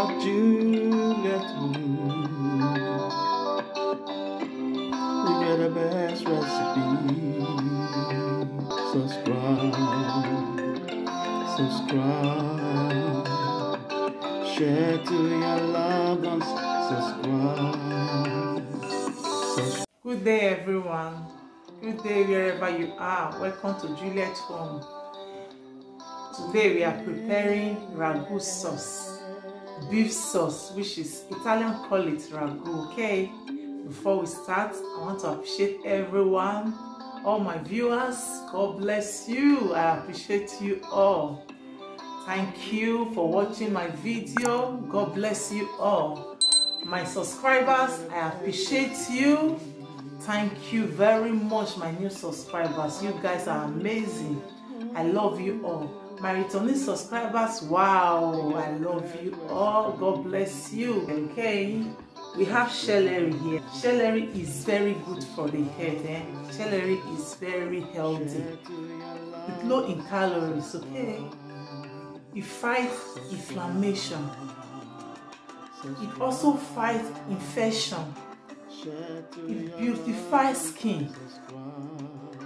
of Juliet. We got the best recipe. Subscribe, share to your loved ones. Subscribe. Good day, everyone. Good day wherever you are. Welcome to Juliet's home. Today we are preparing ragu sauce, beef sauce, which is Italian call it ragu. Okay, before we start, I want to appreciate everyone, all my viewers. God bless you. I appreciate you all. Thank you for watching my video. God bless you all. My subscribers, I appreciate you. Thank you very much, my new subscribers. You guys are amazing. I love you all. My returning subscribers, wow, I love you all. God bless you. Okay, we have celery here. Celery is very good for the head. Celery is very healthy. It's low in calories. Okay, it fights inflammation. It also fights infection. It beautifies skin.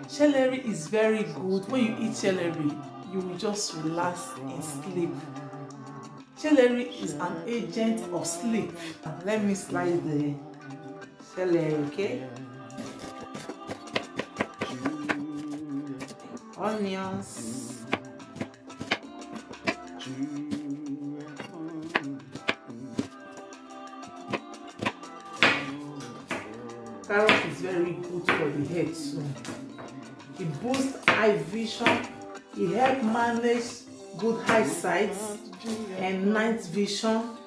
Celery is very good. When you eat celery, you will just relax and sleep. Celery is an agent of sleep. Let me slice the celery, okay? Onions. Carrot is very good for the head too. It boosts eye vision. It helps manage good eyesight and night vision.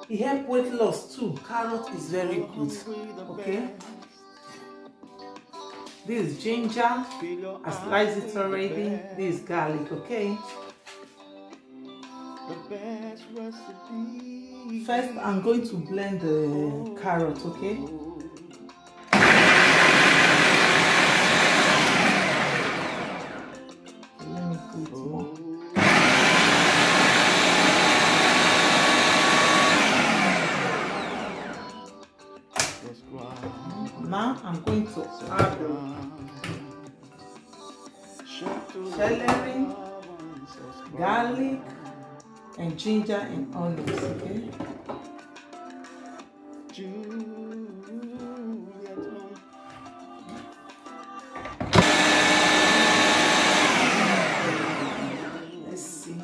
It helps weight loss too. Carrot is very good. Okay. This is ginger. I sliced it already. This is garlic. Okay. First, I'm going to blend the carrot. Okay. Now I'm going to add celery, garlic, and ginger and onions. Okay. Let's see.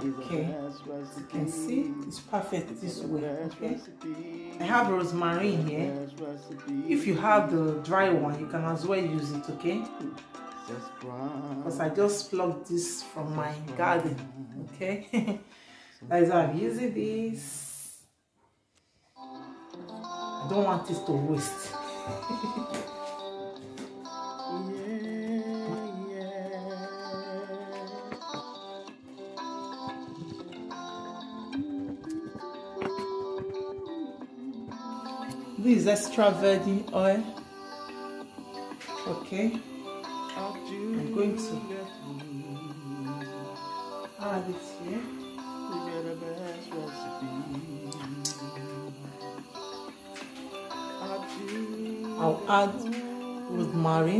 Okay, as you can see, it's perfect this way. Okay, I have rosemary here. If you have the dry one, you can as well use it. Okay, because I just plucked this from my garden. Okay, that's why I'm using this. I don't want it to waste. This is extra virgin oil. Okay, I'm going to add it here. I'll add rosemary.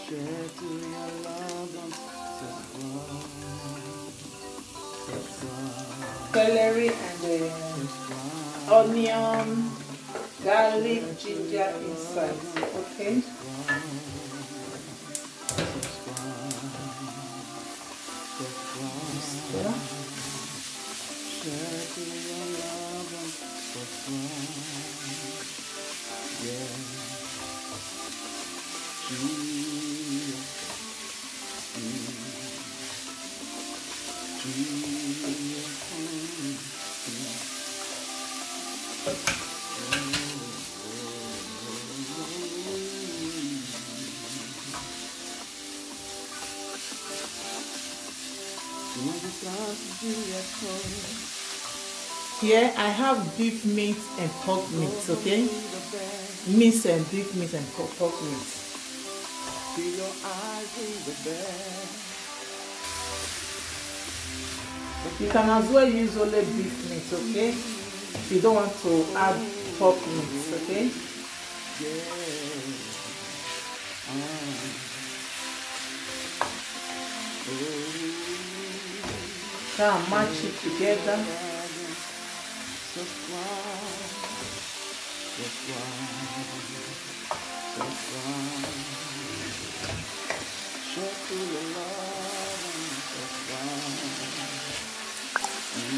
Share to your loved ones. Subscribe. Celery and onion, garlic, ginger inside. Okay. Share to your loved ones. Subscribe. Yeah. Juliet home. Here I have beef meat and pork meat, okay? Minced and beef meat and pork meat. Fill your eyes with the best. You can as well use only beef meat, okay? If you don't want to add pork meat, okay? Now match it together.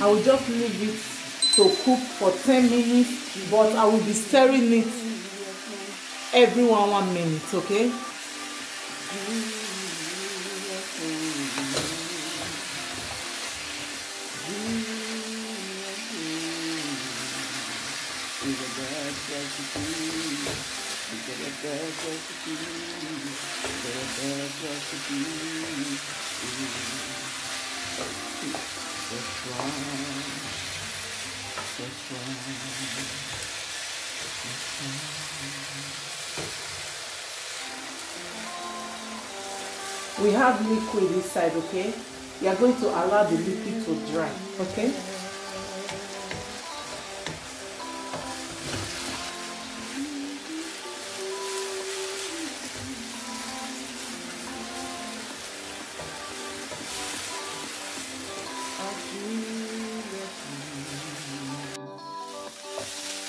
I will just leave it to cook for 10 minutes, but I will be stirring it every 1 minute, okay? We have liquid inside, okay? We are going to allow the liquid to dry, okay?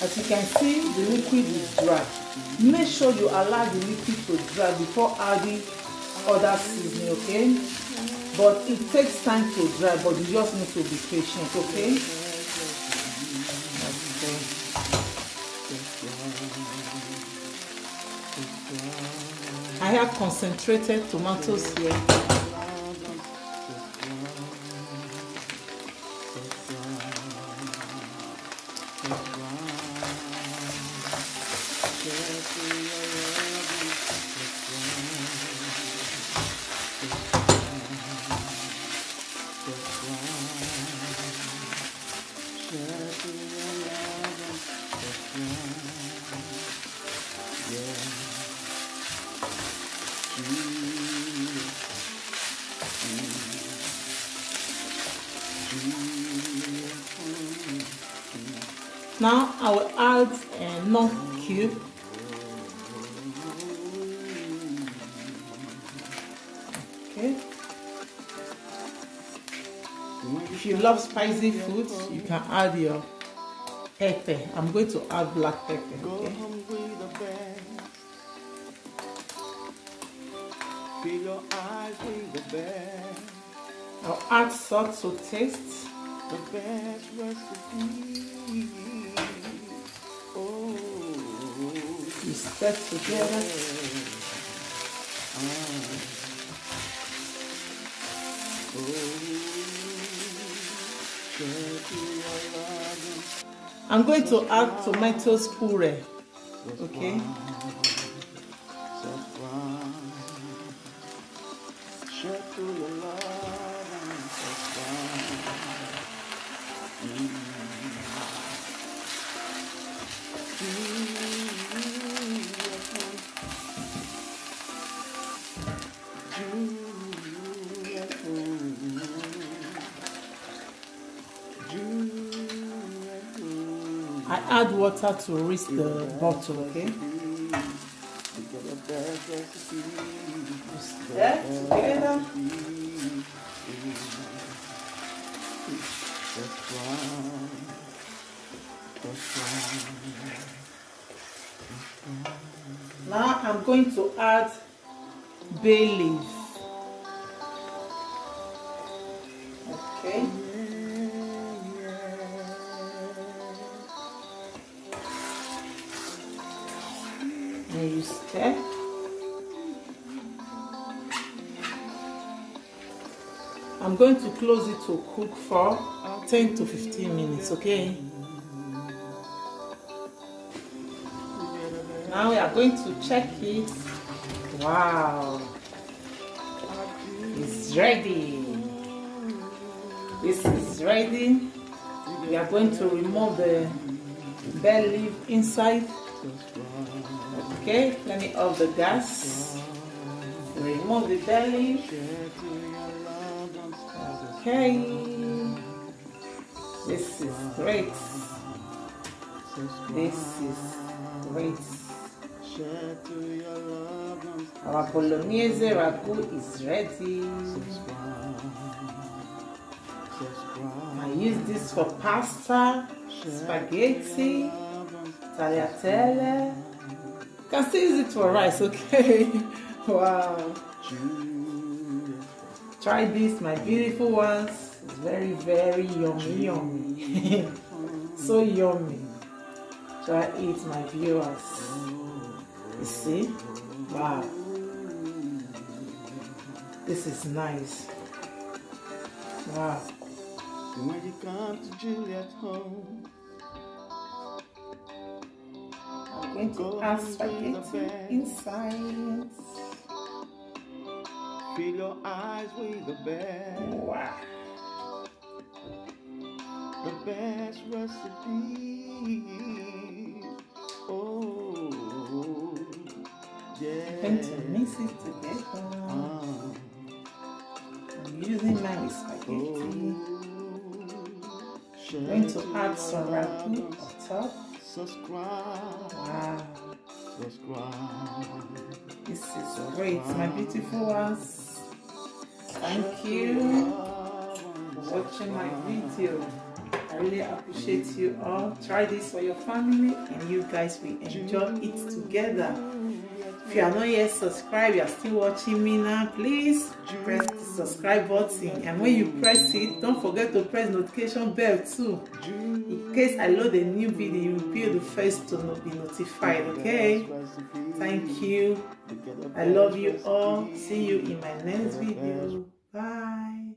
As you can see, the liquid is dry. Make sure you allow the liquid to dry before adding other seasoning, okay? But it takes time to dry, but you just need to be patient, okay? I have concentrated tomatoes here. Now I will add a nut cube. Okay. If you love spicy food, you can add your pepper. I'm going to add black pepper. Okay. Fill your eyes with the best. I'll add salt to taste. The best recipe. Oh, you stir together. I'm going to add tomatoes puree. Okay. I add water to rinse the bottle, okay? Stir together. Now I'm going to add bay leaf. Okay. And you stir. I'm going to close it to cook for 10 to 15 minutes, okay? Now we are going to check it. Wow, it's ready. This is ready. We are going to remove the bell leaf inside. Okay, let me off the gas. Remove the bell leaf. Okay, this is great. This is great. Our Bolognese Ragu is ready. I use this for pasta, spaghetti, tagliatelle. You can still use it for rice, okay? Wow. Try this, my beautiful ones. It's very, very yummy, yummy. So yummy. Try it, my viewers. You see? Wow. This is nice. Wow. When you come to Juliet's home, I'm going to add spaghetti inside. fill your eyes with the best. Wow. The best recipe. Oh, yeah. I'm going to mix it together. I'm using my spaghetti. I'm going to add some ragu on top. Subscribe. Wow. Subscribe. This is great, my beautiful ones. Thank you for watching my video. I really appreciate you all. Try this for your family and you guys will enjoy it together. If you are not yet subscribed, you are still watching me now, please press the subscribe button, and when you press it, don't forget to press notification bell too. In case I load a new video, you will be the first to be notified, okay? Thank you. I love you all. See you in my next video. Bye.